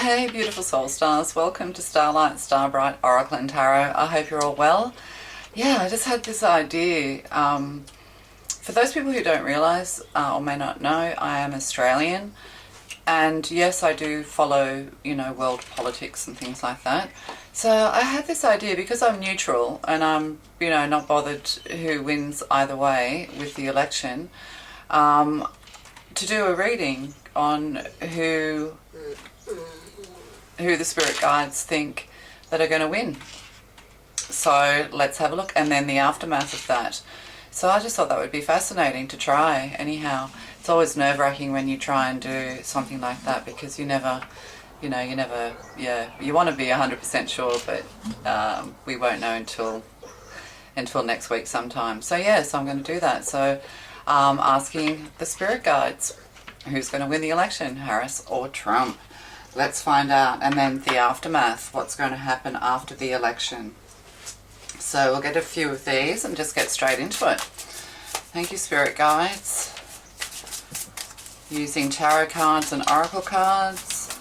Hey beautiful soul stars, welcome to Starlight, Starbright, Oracle and Tarot. I hope you're all well. Yeah, I just had this idea. For those people who don't realise or may not know, I am Australian. And yes, I do follow, world politics and things like that. So I had this idea, because I'm neutral and I'm, not bothered who wins either way with the election, to do a reading on who the spirit guides think that are going to win. So let's have a look, and then the aftermath of that. So I just thought that would be fascinating to try. Anyhow, it's always nerve-wracking when you try and do something like that, because you want to be 100% sure, but we won't know until next week sometime. So yes, I'm going to do that. So asking the spirit guides, who's going to win the election, Harris or Trump? Let's find out. And then the aftermath, what's going to happen after the election. So we'll get a few of these and just get straight into it. Thank you, spirit guides. Using tarot cards and oracle cards.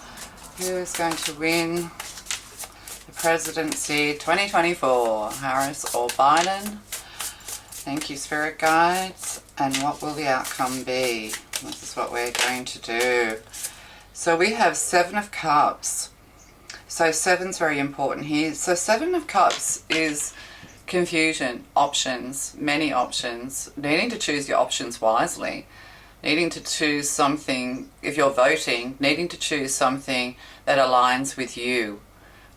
Who is going to win the presidency 2024? Harris or Biden? Thank you, spirit guides. And what will the outcome be? This is what we're going to do. So we have Seven of Cups. So seven's very important here. So Seven of Cups is confusion, options, many options, needing to choose your options wisely, needing to choose something, if you're voting, needing to choose something that aligns with you.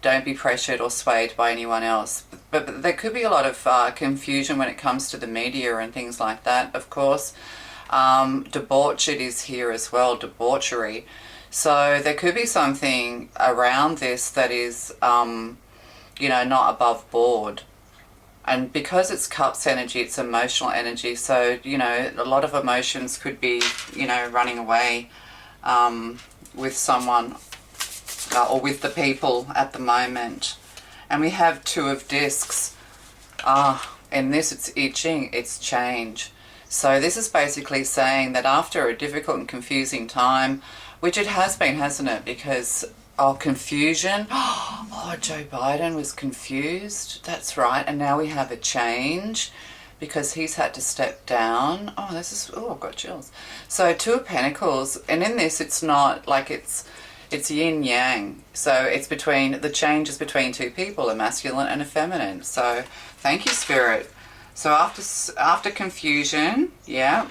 Don't be pressured or swayed by anyone else. But there could be a lot of confusion when it comes to the media and things like that, of course. Debauched is here as well, debauchery. So there could be something around this that is, not above board. And because it's cups energy, it's emotional energy. So, a lot of emotions could be, running away with someone or with the people at the moment. And we have Two of Discs. In this, it's itching, it's change. So this is basically saying that after a difficult and confusing time, which it has been, hasn't it? Because confusion. Joe Biden was confused. That's right. And now we have a change because he's had to step down. I've got chills. So Two of Pentacles. And in this, it's not like it's yin yang. So it's the change is between two people, a masculine and a feminine. So thank you, Spirit. So after confusion, yeah.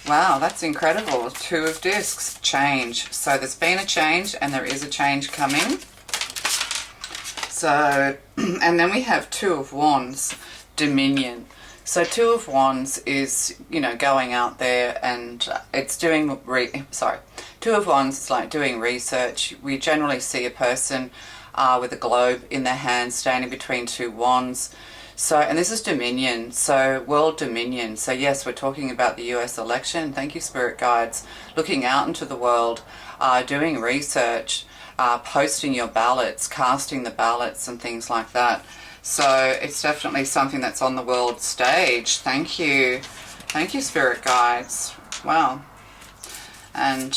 Wow, that's incredible. Two of Discs, change. So there's been a change and there is a change coming. So, and then we have Two of Wands, dominion. So Two of Wands is, going out there and it's doing, Two of Wands is like doing research. We generally see a person with a globe in their hand standing between two wands. So, and this is dominion, so world dominion. So yes, we're talking about the US election. Thank you, spirit guides. Looking out into the world, doing research, posting your ballots, casting the ballots and things like that. So it's definitely something that's on the world stage. Thank you. Thank you, spirit guides. Wow. And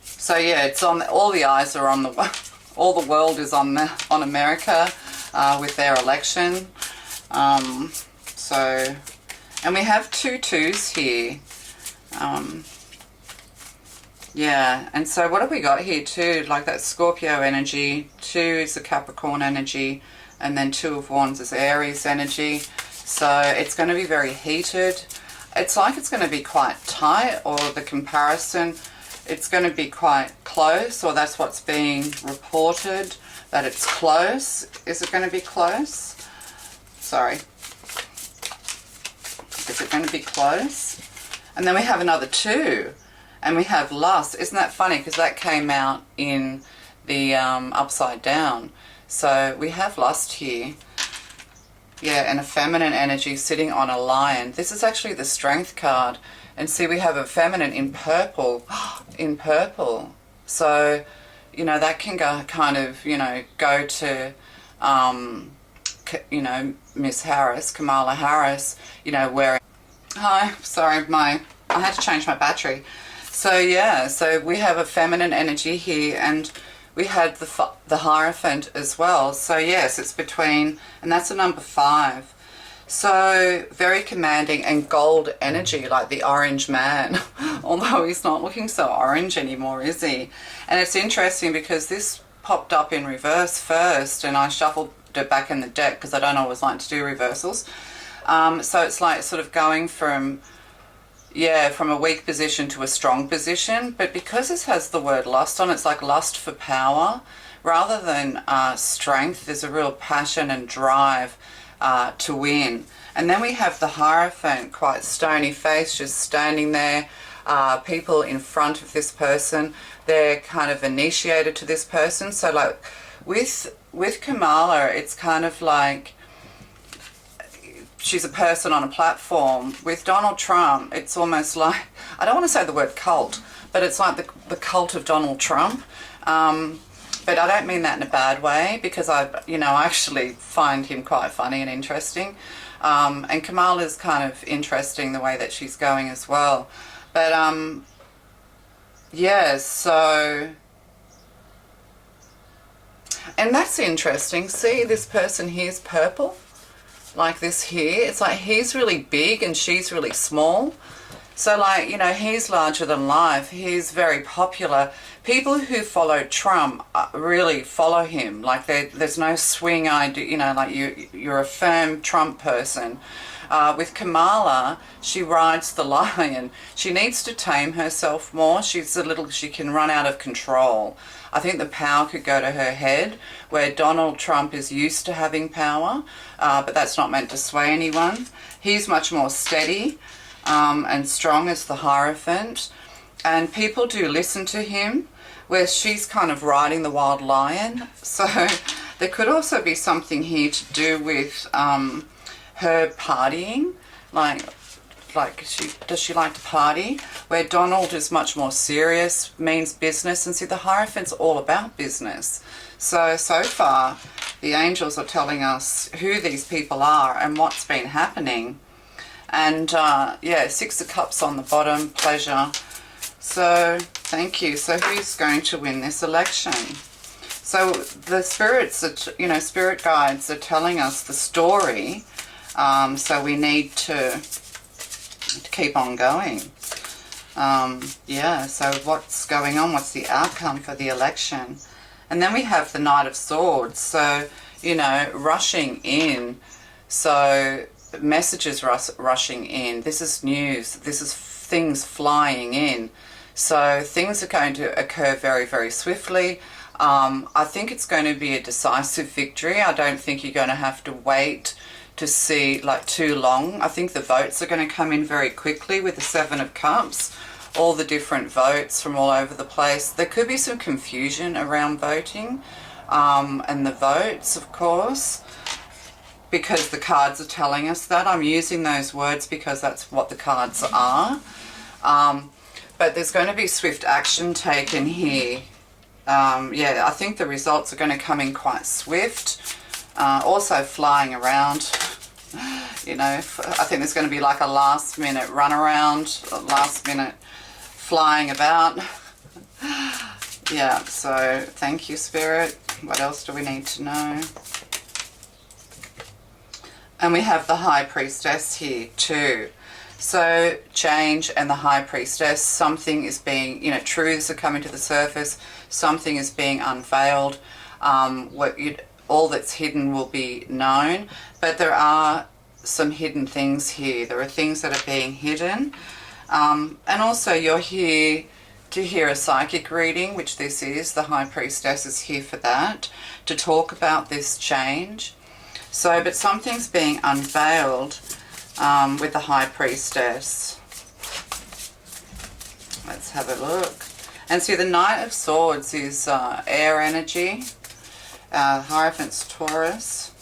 so yeah, it's on, all the eyes are on all the world is on America with their election. And we have two twos here. Yeah, and so what have we got here too? Like that Scorpio energy, two is the Capricorn energy, and then Two of Wands is Aries energy. So it's going to be very heated. It's like it's going to be quite tight, or the comparison, it's going to be quite close, or that's what's being reported, that it's close. Is it going to be close? Sorry. Is it going to be close? And then we have another two, and we have lust. Isn't that funny? Because that came out in the upside down. So we have lust here. Yeah, and a feminine energy sitting on a lion. This is actually the strength card. And see, we have a feminine in purple. In purple. So, that can go kind of, go to, Miss Harris, Kamala Harris, wearing... Hi, sorry, I had to change my battery. So yeah, so we have a feminine energy here, and we had the Hierophant as well. So yes, it's between, and that's a number 5. So very commanding and gold energy, like the orange man, although he's not looking so orange anymore, is he? And it's interesting because this popped up in reverse first, and I shuffled it back in the deck because I don't always like to do reversals. So it's like sort of going from, yeah, from a weak position to a strong position. But because this has the word lust on it, it's like lust for power. Rather than strength, there's a real passion and drive to win. And then we have the Hierophant, quite stony face, just standing there. People in front of this person, they're kind of initiated to this person. So like with Kamala, it's kind of like she's a person on a platform. With Donald Trump, it's almost like, I don't want to say the word cult, but it's like the cult of Donald Trump. But I don't mean that in a bad way, because I actually find him quite funny and interesting. And Kamala's kind of interesting the way that she's going as well. But yeah, so, and that's interesting. See, this person here's purple, like this here. It's like he's really big and she's really small. So like, he's larger than life. He's very popular. People who follow Trump really follow him. Like there's no swing idea, like you're a firm Trump person. With Kamala, she rides the lion. She needs to tame herself more. She can run out of control. I think the power could go to her head, where Donald Trump is used to having power, but that's not meant to sway anyone. He's much more steady and strong as the Hierophant, and people do listen to him, where she's kind of riding the wild lion. So there could also be something here to do with her partying, does she like to party? Where Donald is much more serious, means business, and see, the Hierophant's all about business. So far the angels are telling us who these people are and what's been happening. And yeah, 6 of Cups on the bottom, pleasure. So thank you. So who's going to win this election? So the spirits, spirit guides are telling us the story. So we need to keep on going. Yeah, so what's going on? What's the outcome for the election? And then we have the Knight of Swords. So, rushing in. So messages rushing in. This is news. This is things flying in. So things are going to occur very, very swiftly. I think it's going to be a decisive victory. I don't think you're going to have to wait to see too long. I think the votes are going to come in very quickly with the 7 of Cups, all the different votes from all over the place. There could be some confusion around voting and the votes, of course, because the cards are telling us that. I'm using those words because that's what the cards are. But there's going to be swift action taken here. Yeah, I think the results are going to come in quite swift. Also flying around, I think there's going to be like a last minute run around, last minute flying about. Yeah, so thank you, Spirit. What else do we need to know? And we have the High Priestess here too. So change and the High Priestess, something is being, truths are coming to the surface, something is being unveiled. All that's hidden will be known, but there are some hidden things here. There are things that are being hidden. And also you're here to hear a psychic reading, which this is. The High Priestess is here for that, to talk about this change. So, but something's being unveiled with the High Priestess. Let's have a look. And see, the Knight of Swords is air energy. Hierophant's Taurus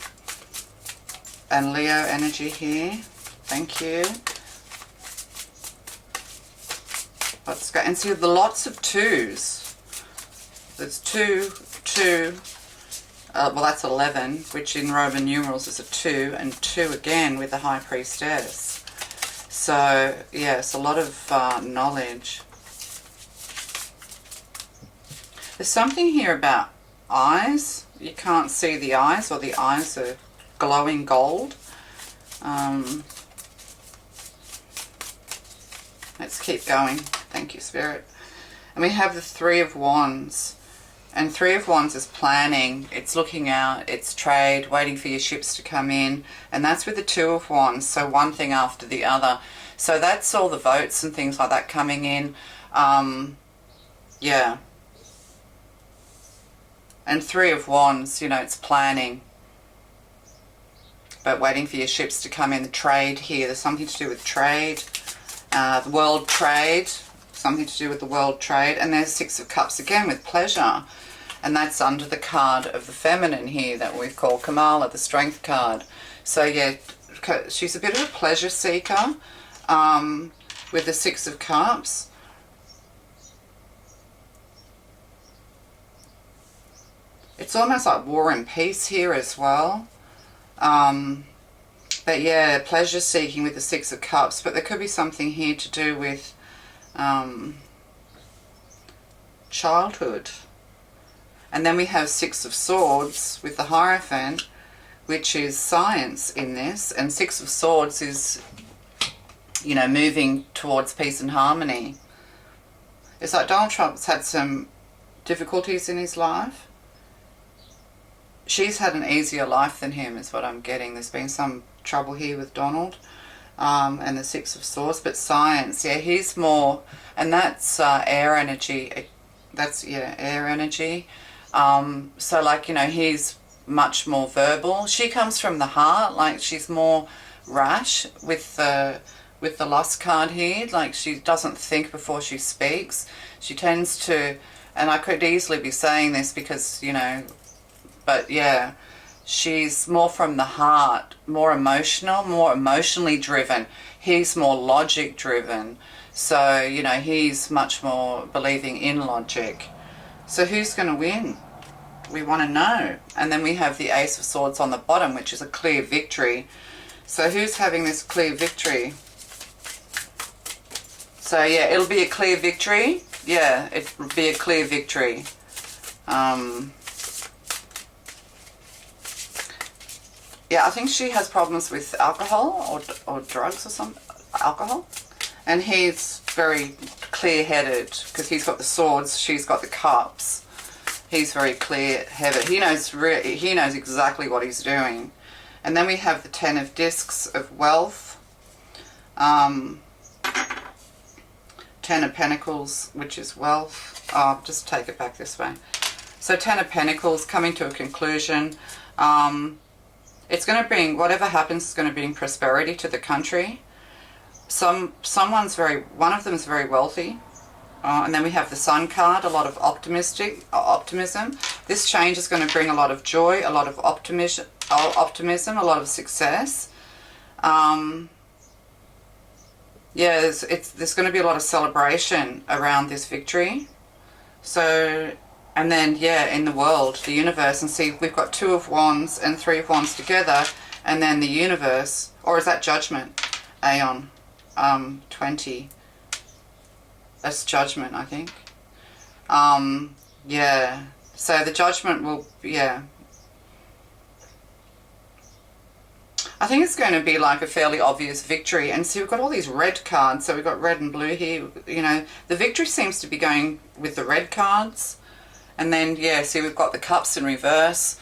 and Leo energy here. Thank you. Let's go and see the lots of 2s. There's 2, 2. Well, that's 11, which in Roman numerals is a 2, and 2 again with the High Priestess. So yes, a lot of knowledge. There's something here about eyes. You can't see the eyes, or the eyes are glowing gold. Let's keep going. Thank you, Spirit. And we have the Three of Wands. And Three of Wands is planning. It's looking out. It's trade, waiting for your ships to come in. And that's with the Two of Wands. So one thing after the other. So that's all the votes and things like that coming in. Yeah. And Three of Wands, you know, it's planning. But waiting for your ships to come in. The trade here. There's something to do with trade. The world trade. Something to do with the world trade. And there's Six of Cups again with pleasure. And that's under the card of the feminine here that we've called Kamala, the strength card. So yeah, she's a bit of a pleasure seeker with the Six of Cups. It's almost like war and peace here as well. But yeah, pleasure seeking with the Six of Cups. But there could be something here to do with childhood. And then we have Six of Swords with the Hierophant, which is science in this. And Six of Swords is, you know, moving towards peace and harmony. It's like Donald Trump's had some difficulties in his life. She's had an easier life than him, is what I'm getting. There's been some trouble here with Donald. And the Six of Swords. But science, yeah, he's more, and that's air energy. That's, yeah, air energy. So like, you know, he's much more verbal. She comes from the heart, like she's more rash with the lust card here. Like she doesn't think before she speaks. She tends to, and I could easily be saying this because, you know, but yeah, she's more from the heart, more emotional, more emotionally driven. He's more logic driven. So, you know, he's much more believing in logic. So who's going to win? We want to know. And then we have the Ace of Swords on the bottom, which is a clear victory. So who's having this clear victory? So yeah, it'll be a clear victory. Yeah, it'll be a clear victory. Yeah, I think she has problems with alcohol or drugs or something. Alcohol. And he's very clear-headed because he's got the swords, she's got the cups. He's very clear-headed. He knows exactly what he's doing. And then we have the Ten of Discs of wealth. Ten of Pentacles, which is wealth. Oh, just take it back this way. So Ten of Pentacles coming to a conclusion. It's going to bring, whatever happens is going to bring prosperity to the country. One of them is very wealthy. And then we have the Sun card, a lot of optimism. This change is going to bring a lot of joy, a lot of optimism, a lot of success. Yeah, there's going to be a lot of celebration around this victory. So, and then, yeah, in the world, the universe, and see, we've got Two of Wands and Three of Wands together, and then the universe, or is that Judgment? Aeon, 20. That's Judgment, I think. Yeah, so the Judgment will, yeah. I think it's going to be like a fairly obvious victory. And see, we've got all these red cards. So we've got red and blue here. You know, the victory seems to be going with the red cards. And then, yeah, see, we've got the Cups in reverse.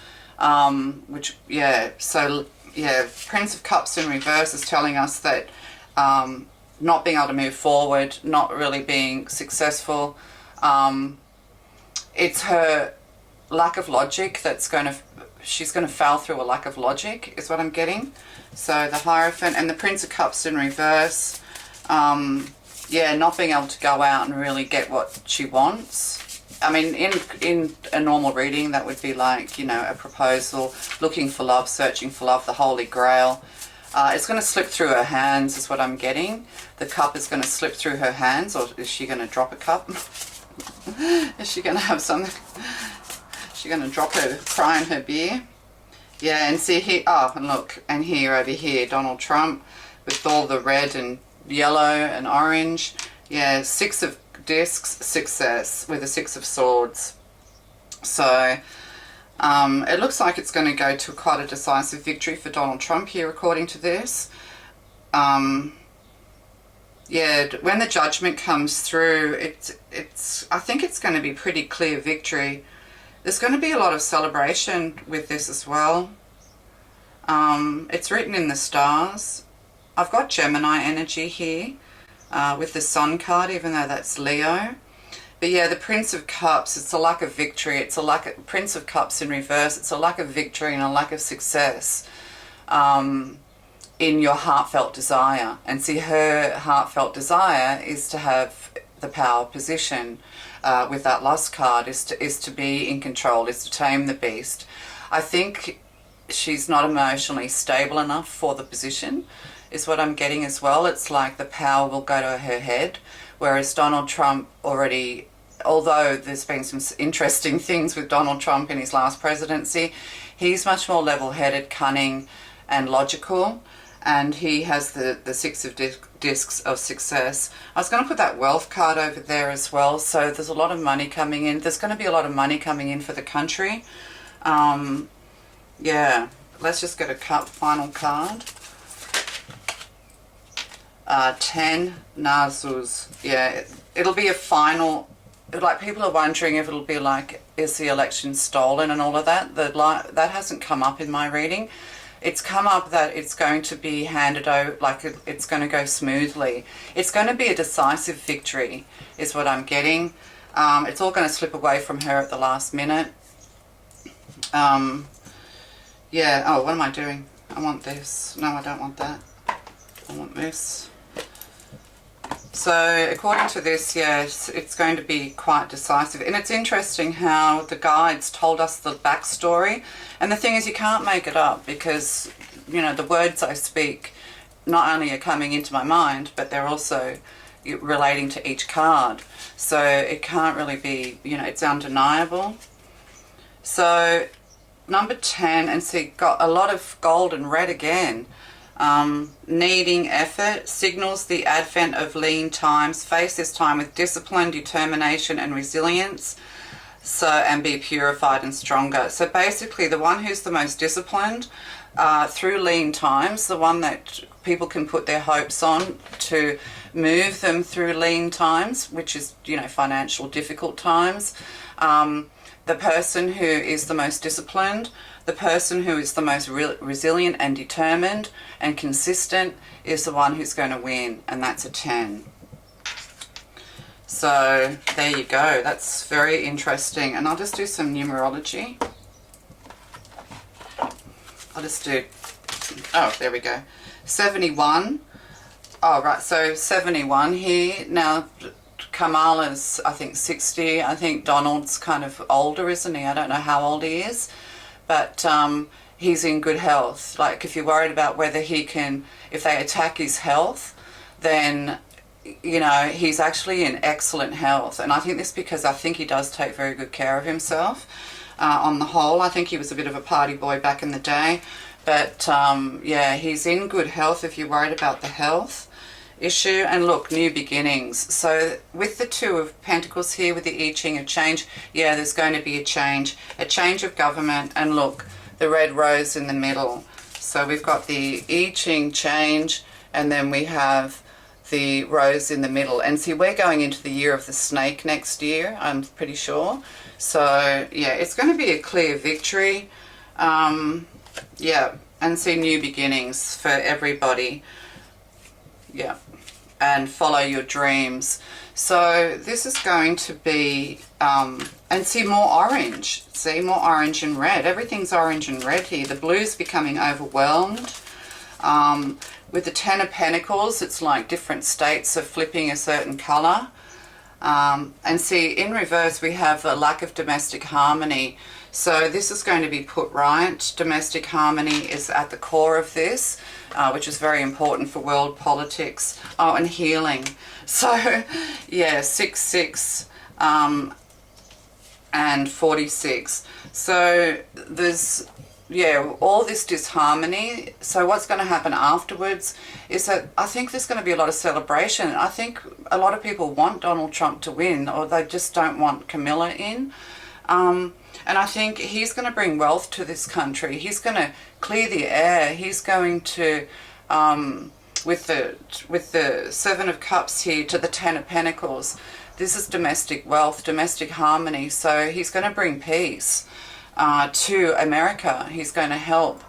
Which, yeah, so, yeah, Prince of Cups in reverse is telling us that not being able to move forward, not really being successful. It's her lack of logic that's going to, she's going to fail through a lack of logic is what I'm getting. So the Hierophant and the Prince of Cups in reverse. Yeah, not being able to go out and really get what she wants. I mean, in a normal reading, that would be like, you know, a proposal, looking for love, searching for love, the Holy Grail. It's going to slip through her hands is what I'm getting. The cup is going to slip through her hands, or is she going to drop a cup? Is she going to have something? Is she going to drop her, cry in her beer? Yeah, and see here, oh, and look, and here, over here, Donald Trump with all the red and yellow and orange. Yeah, Six of Discs, success with the Six of Swords. So it looks like it's going to go to quite a decisive victory for Donald Trump here, according to this. Yeah, when the judgment comes through, I think it's going to be pretty clear victory. There's going to be a lot of celebration with this as well. It's written in the stars. I've got Gemini energy here with the Sun card, even though that's Leo. But yeah, the Prince of Cups, it's a lack of victory. It's a lack of, Prince of Cups in reverse, it's a lack of victory and a lack of success in your heartfelt desire. And see, her heartfelt desire is to have the power position with that Lust card, is to be in control, is to tame the beast. I think she's not emotionally stable enough for the position, is what I'm getting as well. It's like the power will go to her head, whereas Donald Trump already, although there's been some interesting things with Donald Trump in his last presidency, he's much more level-headed, cunning and logical, and he has the Six of Discs of success. I was going to put that wealth card over there as well, so there's a lot of money coming in. There's going to be a lot of money coming in for the country. Yeah, let's just get a final card. 10 Nazus. Yeah, it'll be a final, like, people are wondering if it'll be like, is the election stolen and all of that. That hasn't come up in my reading. It's come up that it's going to be handed over, like it's going to go smoothly. It's going to be a decisive victory, is what I'm getting. It's all going to slip away from her at the last minute. Yeah, oh, what am I doing? I want this. No, I don't want that. I want this. So according to this, yeah, it's going to be quite decisive. And it's interesting how the guides told us the backstory. And the thing is, you can't make it up, because, you know, the words I speak not only are coming into my mind, but they're also relating to each card. So it can't really be, you know, it's undeniable. So number 10, and see, got a lot of gold and red again. Needing effort, signals the advent of lean times. Face this time with discipline, determination and resilience, and be purified and stronger. So basically, the one who's the most disciplined through lean times, the one that people can put their hopes on to move them through lean times, which is, you know, financial difficult times. The person who is the most disciplined, the person who is the most resilient and determined and consistent, is the one who's going to win, and that's a 10. So there you go. That's very interesting. And I'll just do some numerology. I'll just do, oh, there we go. 71. Oh, right, so 71 here. Now, Kamala's, I think, 60. I think Donald's kind of older, isn't he? I don't know how old he is. But he's in good health. Like, if you're worried about whether he can, if they attack his health, then, you know, he's actually in excellent health. And I think this because I think he does take very good care of himself on the whole. I think he was a bit of a party boy back in the day. But, yeah, he's in good health if you're worried about the health issue. And look, new beginnings. So with the Two of Pentacles here, with the I Ching of change, yeah, there's going to be a change of government. And look, the red rose in the middle. So we've got the I Ching change, and then we have the rose in the middle. And see, we're going into the year of the snake next year, I'm pretty sure. So yeah, it's going to be a clear victory. Yeah, and see, new beginnings for everybody. Yeah, and follow your dreams. So this is going to be, and see, more orange. See, more orange and red. Everything's orange and red here. The blue's becoming overwhelmed. With the Ten of Pentacles, it's like different states are flipping a certain colour. And see, in reverse, we have the lack of domestic harmony. So this is going to be put right. Domestic harmony is at the core of this, which is very important for world politics. Oh, and healing. So, yeah, 6, and 46. So there's, yeah, all this disharmony. So what's going to happen afterwards is that I think there's going to be a lot of celebration. I think a lot of people want Donald Trump to win, or they just don't want Camilla in. And I think he's going to bring wealth to this country. He's going to clear the air. He's going to, with the Seven of Cups here to the Ten of Pentacles, this is domestic wealth, domestic harmony. So he's going to bring peace to America. He's going to help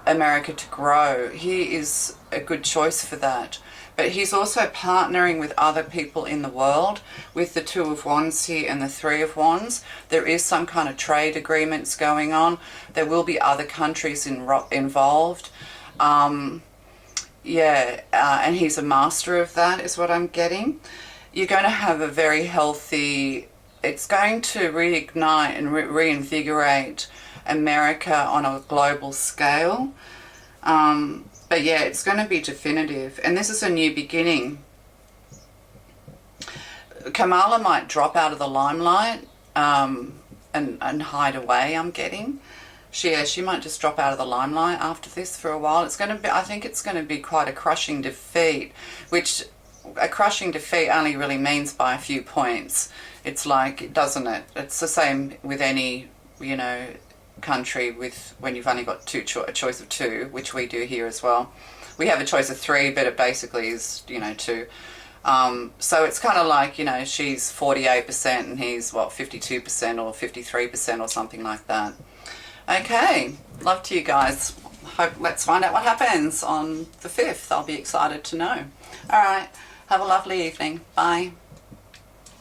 America to grow. He is a good choice for that. But he's also partnering with other people in the world. With the Two of Wands here and the Three of Wands, there is some kind of trade agreements going on. There will be other countries involved. And he's a master of that, is what I'm getting. You're going to have a very healthy, it's going to reignite and reinvigorate America on a global scale. But yeah, it's going to be definitive. And this is a new beginning. Kamala might drop out of the limelight and hide away, I'm getting. She might just drop out of the limelight after this for a while. It's going to be, I think it's going to be quite a crushing defeat, which a crushing defeat only really means by a few points. It's like, doesn't it? It's the same with any, country with when you've only got a choice of two, which we do here as well. We have a choice of three, but it basically is, two. So it's kind of like, she's 48% and he's, 52% or 53% or something like that. Okay, love to you guys. Let's find out what happens on the 5th. I'll be excited to know. All right, have a lovely evening. Bye.